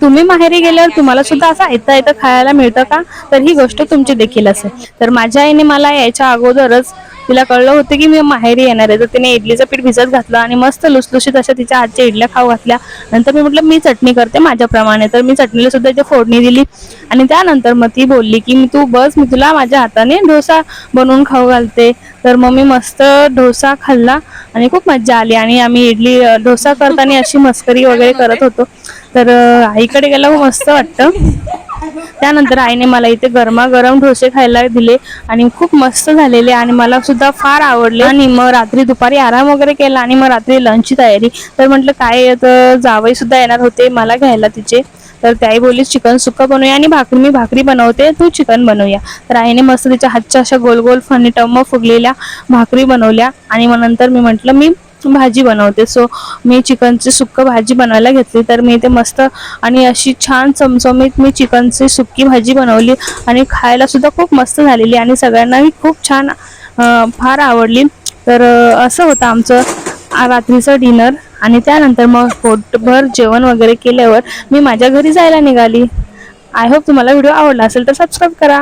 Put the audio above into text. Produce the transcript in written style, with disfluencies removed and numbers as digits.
तुम्ही माहेरी गेल्यावर तुम्हाला सुद्धा असं आयतं आयतं खायला मिळतं का? तर ही गोष्ट तुमची देखील असेल. तर माझ्या आईने मला यायच्या अगोदरच तिला कळलं होतं की मी माहेरी येणार आहे, तर तिने इडलीचं पीठ भिजत घातलं आणि मस्त लुसलुशीत अशा तिच्या हातच्या इडल्या खाऊ घातल्या. नंतर मी म्हटलं मी चटणी करते माझ्याप्रमाणे, तर मी चटणीला सुद्धा इथे फोडणी दिली आणि त्यानंतर मग ती बोलली की तू बस, मी तुला माझ्या हाताने डोसा बनवून खाऊ घालते. तर मग मी मस्त डोसा खाल्ला आणि खूप मज्जा आली आणि आम्ही इडली डोसा करताना अशी मस्करी वगैरे करत होतो. तर आईकडे गेला खूप मस्त वाटतं. त्यानंतर आईने मला इथे गरमागरम डोसे खायला दिले आणि खूप मस्त झालेले आणि मला सुद्धा फार आवडले. आणि मग रात्री दुपारी आराम वगैरे केला आणि मग रात्री लंचची तयारी. तर म्हटलं काय, तर जावई सुद्धा येणार होते मला घ्यायला तिचे. तर त्याही बोलली चिकन सुक्का बनवूया आणि भाकरी, मी भाकरी बनवते तू चिकन बनवूया. तर आईने मस्त तिच्या हातच्या अशा गोल गोल फनी टम्म फुगलेल्या भाकरी बनवल्या आणि मग नंतर मी म्हटलं मी भाजी बनवते. सो मी चिकनची सुक्क भाजी बनवायला घेतली. तर मी ते मस्त आणि अशी छान चमचमीत मी चिकनची सुक्की भाजी बनवली आणि खायला सुद्धा खूप मस्त झालेली आणि सगळ्यांनाही खूप छान फार आवडली. तर असं होतं आमचं रात्रीचं डिनर. आणि त्यानंतर मग पोटभर जेवण वगैरे केल्यावर मी माझ्या घरी जायला निघाली. आय होप तुम्हाला व्हिडिओ आवडला असेल तर सबस्क्राईब करा.